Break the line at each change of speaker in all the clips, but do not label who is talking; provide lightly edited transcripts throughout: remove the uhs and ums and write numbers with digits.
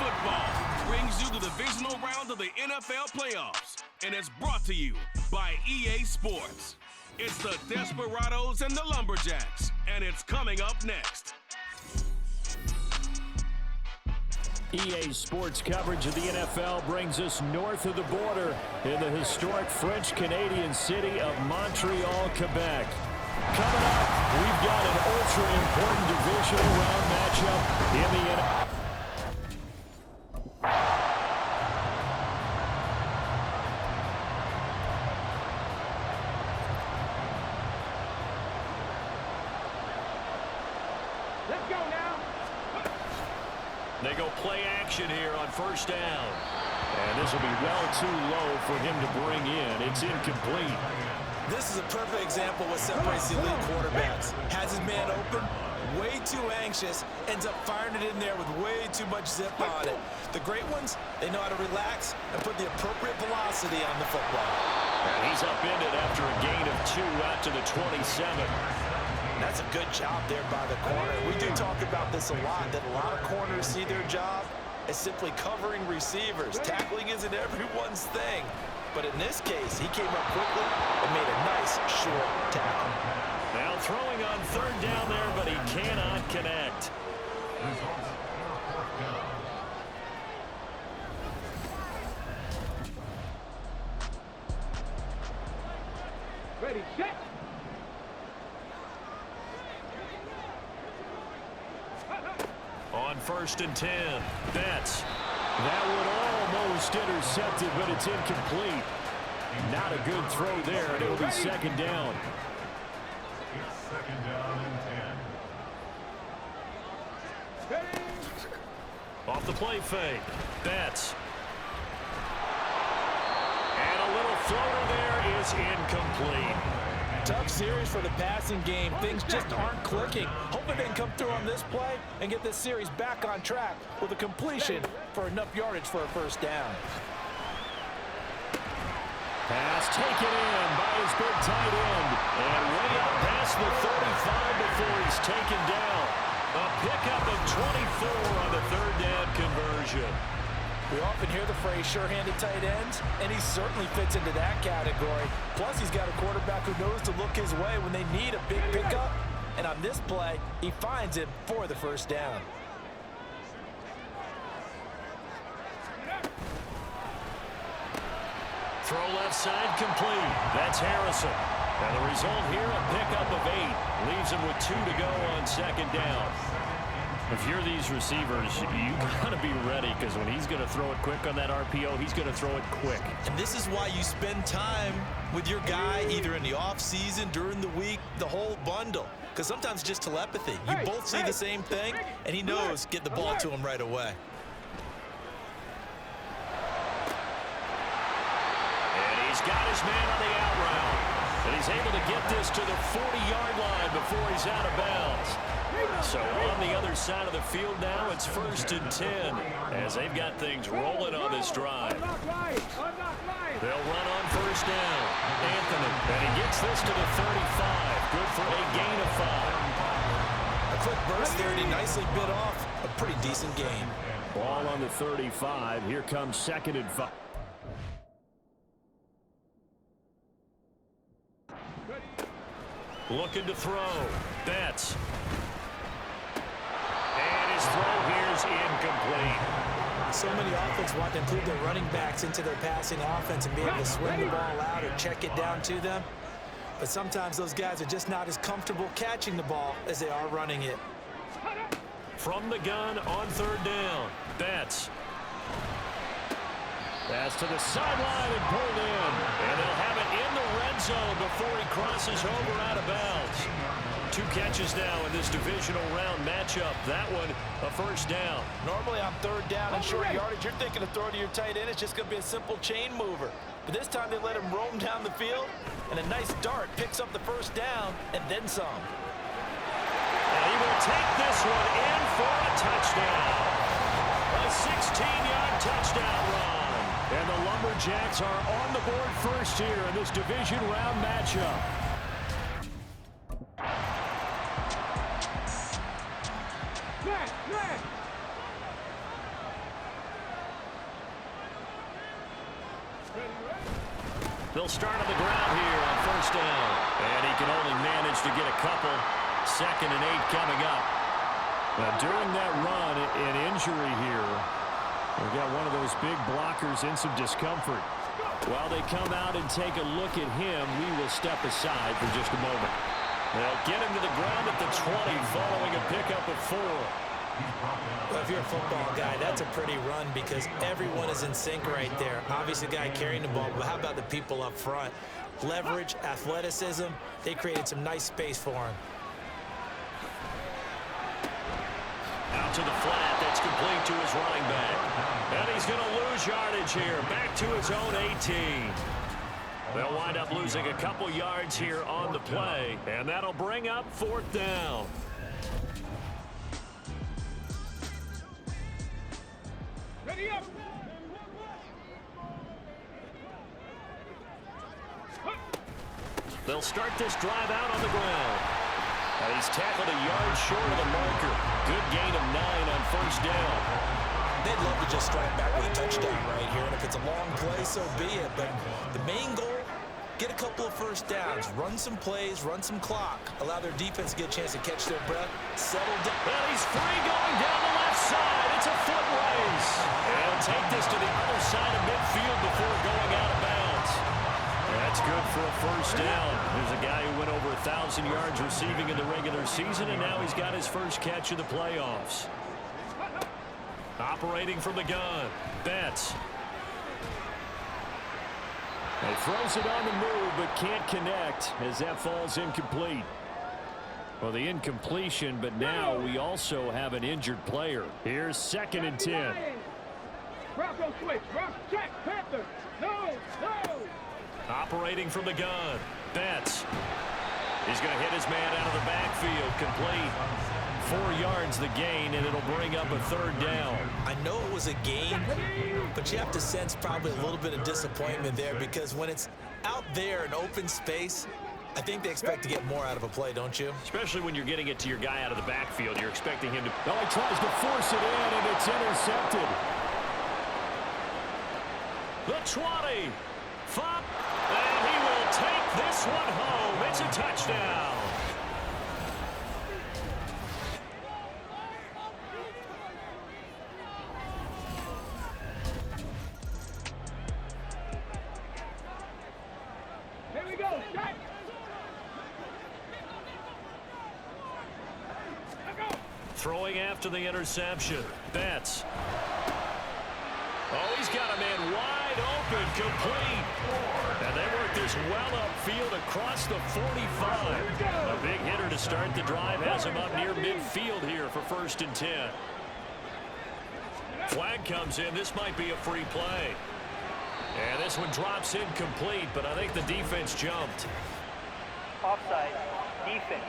Football brings you the divisional round of the NFL playoffs, and it's brought to you by EA Sports. It's the Desperados and the Lumberjacks, and it's coming up next.
EA Sports coverage of the NFL brings us north of the border in the historic French-Canadian city of Montreal, Quebec. Coming up, we've got an ultra-important divisional round matchup in the NFL.
Let's go now.
They go play action here on first down. And this will be well too low for him to bring in. It's incomplete.
This is a perfect example of what separates the elite quarterbacks. Has his man open, way too anxious, ends up firing it in there with way too much zip on it. The great ones, they know how to relax and put the appropriate velocity on the football.
And he's upended after a gain of 2 out to the 27.
That's a good job there by the corner. We do talk about this a lot, that a lot of corners see their job as simply covering receivers. Tackling isn't everyone's thing. But in this case, he came up quickly and made a nice short tackle.
Now throwing on third down there, but he cannot connect.
Ready, set.
On first and 10, Betts. That would almost intercept it, but it's incomplete. Not a good throw there, and it'll be second down.
It's second down and 10.
Off the play fake, Betts. And a little floater there is incomplete.
Tough series for the passing game. Things just aren't clicking. Hoping they can come through on this play and get this series back on track with a completion for enough yardage for a first down.
Pass taken in by his big tight end. And way out past the 35 before he's taken down. A pickup of 24 on the third down conversion.
We often hear the phrase sure-handed tight ends, and he certainly fits into that category. Plus, he's got a quarterback who knows to look his way when they need a big pickup. And on this play, he finds it for the first down.
Throw left side complete. That's Harrison. And the result here, a pickup of 8. Leaves him with 2 to go on second down. If you're these receivers, you got to be ready, because when he's going to throw it quick on that RPO, he's going to throw it quick.
And this is why you spend time with your guy either in the offseason, during the week, the whole bundle. Because sometimes it's just telepathy. You both see the same thing, and he knows get the ball to him right away.
And he's got his man on the out route. And he's able to get this to the 40-yard line before he's out of bounds. So on the other side of the field now, it's first and 10 as they've got things rolling on this drive. They'll run on first down. Anthony, and he gets this to the 35. Good for a gain of 5.
A quick burst there, and he nicely bit off a pretty decent gain.
Ball on the 35. Here comes second and 5. Looking to throw. Betts. And his throw here is incomplete.
So many offenses want to include their running backs into their passing offense and be able to swing the ball out or check it down to them. But sometimes those guys are just not as comfortable catching the ball as they are running it.
From the gun on third down. Betts. Pass to the sideline and pulled in. And they'll have it in the red zone before he crosses over out of bounds. 2 catches now in this divisional round matchup. That one, a first down.
Normally on third down and short yardage, you're thinking of throwing to your tight end. It's just going to be a simple chain mover. But this time they let him roam down the field, and a nice dart picks up the first down and then some.
And he will take this one in for a touchdown. A 16-yard touchdown run. And the Lumberjacks are on the board first here in this division round matchup. They'll start on the ground here on first down. And he can only manage to get a couple. 2nd and 8 coming up. Now, during that run, an injury here. We've got one of those big blockers in some discomfort. While they come out and take a look at him, we will step aside for just a moment. They'll get him to the ground at the 20 following a pickup of 4.
Well, if you're a football guy, that's a pretty run because everyone is in sync right there. Obviously, the guy carrying the ball, but how about the people up front? Leverage, athleticism, they created some nice space for him.
Out to the flat, that's complete to his running back. And he's going to lose yardage here, back to his own 18. They'll wind up losing a couple yards here on the play, and that'll bring up 4th down.
Ready up.
They'll start this drive out on the ground. And he's tackled a yard short of the marker. Good gain of 9 on first down.
They'd love to just strike back with a touchdown right here, and if it's a long play, so be it. But the main goal, get a couple of first downs, run some plays, run some clock, allow their defense to get a chance to catch their breath, settle down.
And he's free going down the left side. It's a foot race. And he'll take this to the other side of midfield before going out of bounds. That's good for a first down. There's a guy who went over 1,000 yards receiving in the regular season, and now he's got his first catch of the playoffs. Operating from the gun, Betts. He throws it on the move, but can't connect as that falls incomplete. Well, the incompletion, but now we also have an injured player. Here's 2nd and 10.
Bronco switch. Bronco check. Panther. No.
Operating from the gun, Betts. He's going to hit his man out of the backfield, complete. 4 yards the gain, and it'll bring up a 3rd down.
I know it was a gain, but you have to sense probably a little bit of disappointment there because when it's out there in open space, I think they expect to get more out of a play, don't you?
Especially when you're getting it to your guy out of the backfield. You're expecting him to... Oh, he tries to force it in, and it's intercepted. The 20. And he will take this one home. It's a touchdown.
Here we go. Shot.
Throwing after the interception. Betts. Oh, he's got a man wide open, complete. And they work this well upfield across the 45. A big hitter to start the drive has him up near midfield here for 1st and 10. Flag comes in. This might be a free play. And this one drops incomplete, but I think the defense jumped.
Offside, defense.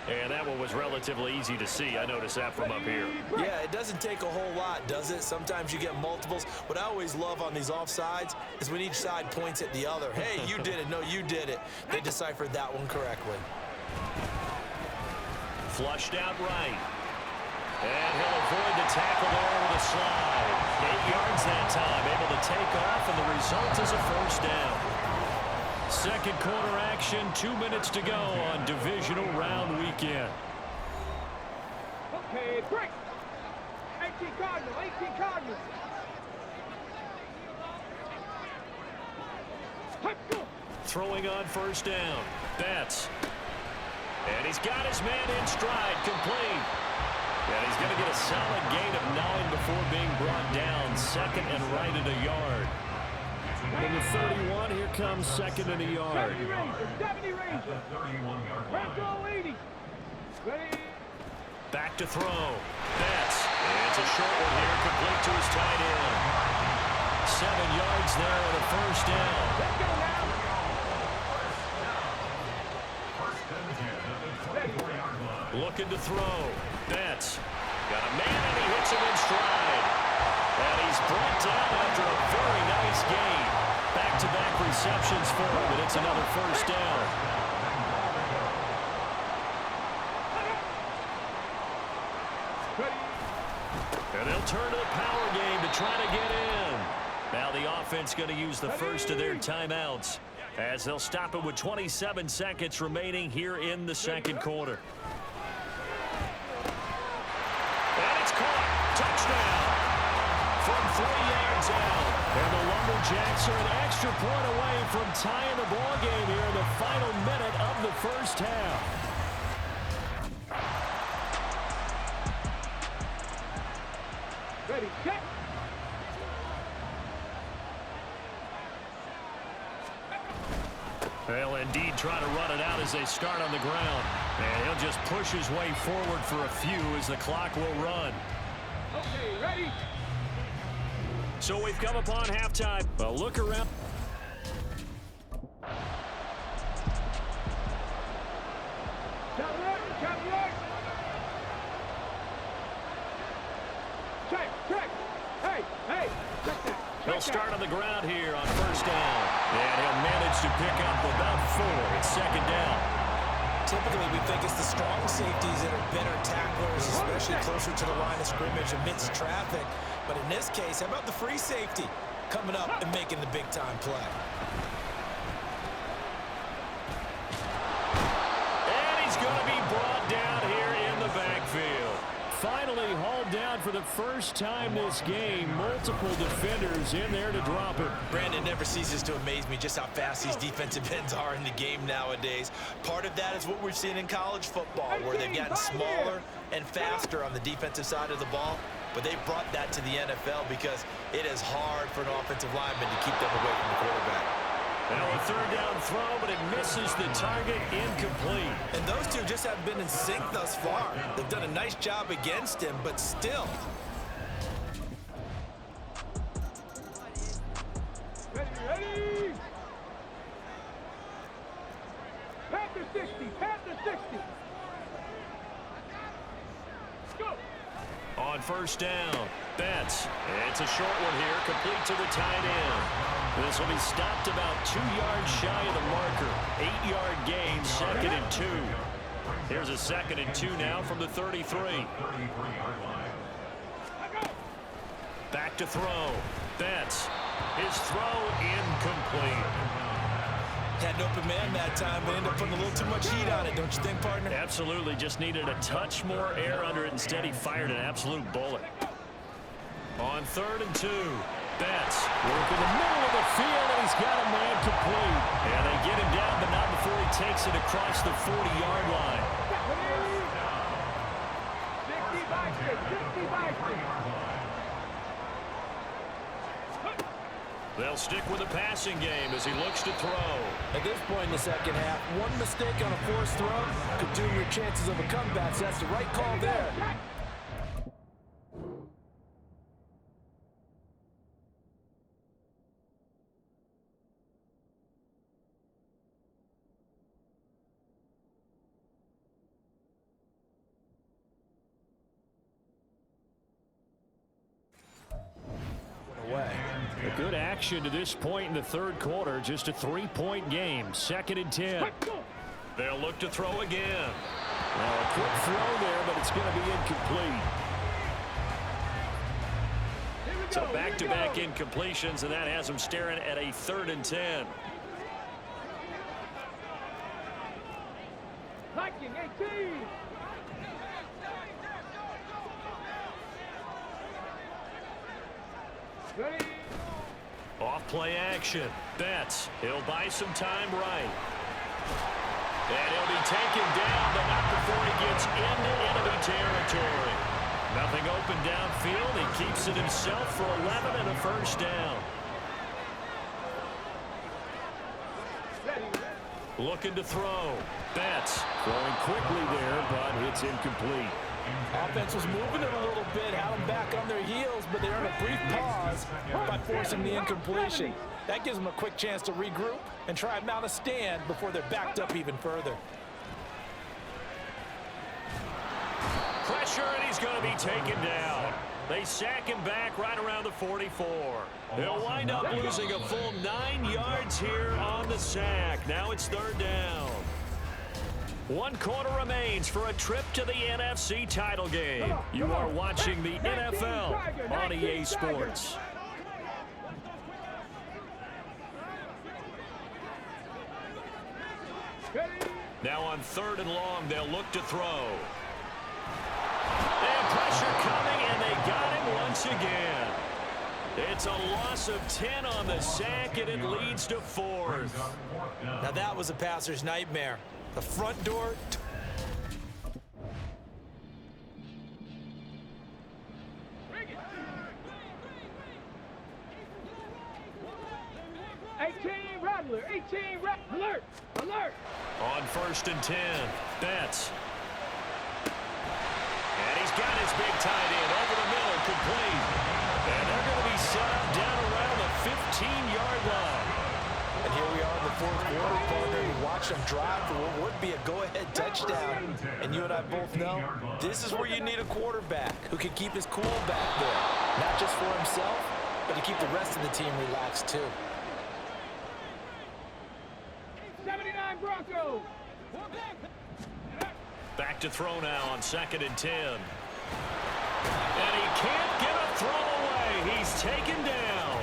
And that one was relatively easy to see. I noticed that from up here.
Yeah, it doesn't take a whole lot, does it? Sometimes you get multiples. What I always love on these offsides is when each side points at the other. Hey, you did it. No, you did it. They deciphered that one correctly.
Flushed out right. And he'll avoid the tackle there with a slide. 8 yards that time, able to take off, and the result is a first down. 2nd quarter action, 2 minutes to go on divisional round weekend.
Okay, break. 18 Cardinals. 18 Cardinals.
Throwing on first down. Betts. And he's got his man in stride, complete. And he's going to get a solid gain of 9 before being brought down. 2nd and right at a yard. In the 31, here comes 2nd and a yard.
70 Rangers. Bronco 80. Ready.
Back to throw. Betts. It's a short one here, complete to his tight end. 7 yards there and a first down.
Let's go now.
Looking to throw. Betts. Got a man and he hits him in stride. And he's brought down after a very nice gain. Back-to-back receptions for him, and it's another first down. And they'll turn to the power game to try to get in. Now the offense going to use the first of their timeouts as they'll stop it with 27 seconds remaining here in the second quarter. And it's caught. Touchdown. From 3 yards out. And the Lumberjacks are an extra point away from tying the ball game here in the final minute of the first half.
Ready, set.
They'll indeed try to run it out as they start on the ground. And he'll just push his way forward for a few as the clock will run.
Okay, ready.
So we've come upon halftime. A look around.
Check. Hey, check that.
He'll start on the ground here on first down. And he'll manage to pick up about 4. It's second down.
Typically, we think it's the strong safeties that are better tacklers, especially closer to the line of scrimmage amidst traffic. But in this case, how about the free safety coming up and making the big-time play?
And he's going to be brought down here in the backfield. Finally hauled down for the first time this game. Multiple defenders in there to drop him.
Brandon, never ceases to amaze me just how fast these defensive ends are in the game nowadays. Part of that is what we've seen in college football, where they've gotten smaller and faster on the defensive side of the ball. But they've brought that to the NFL because it is hard for an offensive lineman to keep them away from the quarterback.
Now a third down throw, but it misses the target, incomplete.
And those two just haven't been in sync thus far. They've done a nice job against him, but still.
Ready. Panther 60. Go.
On first down, Betts. It's a short one here, complete to the tight end. This will be stopped about 2 yards shy of the marker. 8-yard gain, 2nd and 2. Here's a 2nd and 2 now from the 33. Back to throw. Betts. His throw incomplete.
Had an open man that time, but ended up putting a little too much heat on it, don't you think, partner?
Absolutely. Just needed a touch more air under it. Instead, he fired an absolute bullet. On 3rd and 2. Betts work in the middle of the field, and he's got a man complete. And they get him down, but not before he takes it across the 40-yard line.
60.
They'll stick with the passing game as he looks to throw.
At this point in the second half, one mistake on a forced throw could doom your chances of a comeback, so that's the right call there.
A good action to this point in the third quarter. Just a 3-point game. 2nd and 10. They'll look to throw again. Well, a quick throw there, but it's going to be incomplete. So back-to-back incompletions, and that has them staring at a 3rd and 10.
Viking 18. Ready.
Off play action. Betts. He'll buy some time right. And he'll be taken down, but not before he gets into enemy territory. Nothing open downfield. He keeps it himself for 11 and a first down. Looking to throw. Betts throwing quickly there, but it's incomplete.
Offense was moving it a little bit, had them back on their heels, but they earned a brief pause by forcing the incompletion. That gives them a quick chance to regroup and try and mount a stand before they're backed up even further.
Pressure, and he's going to be taken down. They sack him back right around the 44. They'll wind up losing a full 9 yards here on the sack. Now it's 3rd down. 1 quarter remains for a trip to the NFC title game. You are watching the NFL on EA Sports. Now on 3rd and long, they'll look to throw. They have pressure coming, and they got him once again. It's a loss of 10 on the sack, and it leads to 4th.
Now that was a passer's nightmare. The front door.
18 Rattler, 18 Rattler, alert!
On 1st and 10, Betts. And he's got his big tight end over the middle, complete. And they're going to be set up down around the 15-yard line.
And here we are in the 4th quarter, partner. We watch them drive for what would be a go-ahead touchdown. And you and I both know this is where you need a quarterback who can keep his cool back there. Not just for himself, but to keep the rest of the team relaxed too.
79 Broncos.
Back to throw now on 2nd and 10. And he can't get a throw away. He's taken down.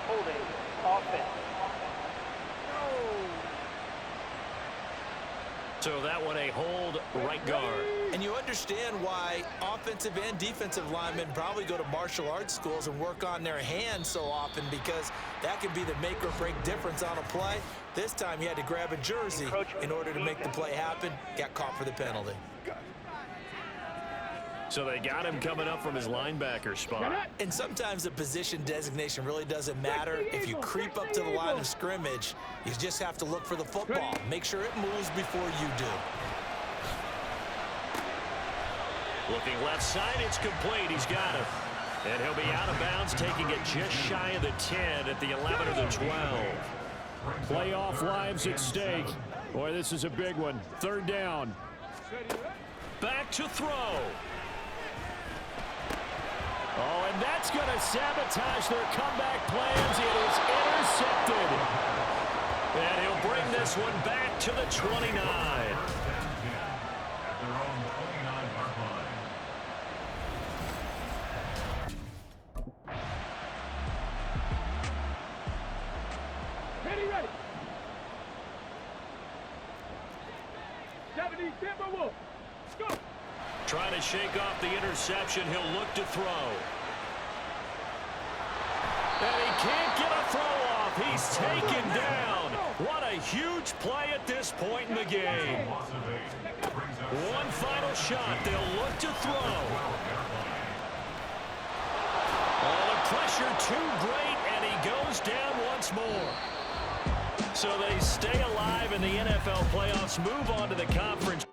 Holding. Offense.
So that one a hold, right guard.
And you understand why offensive and defensive linemen probably go to martial arts schools and work on their hands so often, because that can be the make or break difference on a play. This time he had to grab a jersey in order to make the play happen. Got caught for the penalty.
So they got him coming up from his linebacker spot.
And sometimes the position designation really doesn't matter. If you creep up to the line of scrimmage, you just have to look for the football. Make sure it moves before you do.
Looking left side, it's complete. He's got it. And he'll be out of bounds, taking it just shy of the 10 at the 11 or the 12.
Playoff lives at stake. Boy, this is a big one. 3rd down.
Back to throw. Oh, and that's going to sabotage their comeback plans. It is intercepted. And he'll bring this one back to the 29.
Ready. 70 Timberwolves. Go.
Trying to shake off the interception. He'll look to throw. And he can't get a throw off. He's taken down. What a huge play at this point in the game. One final shot. They'll look to throw. Oh, the pressure too great, and he goes down once more. So they stay alive in the NFL playoffs, move on to the conference.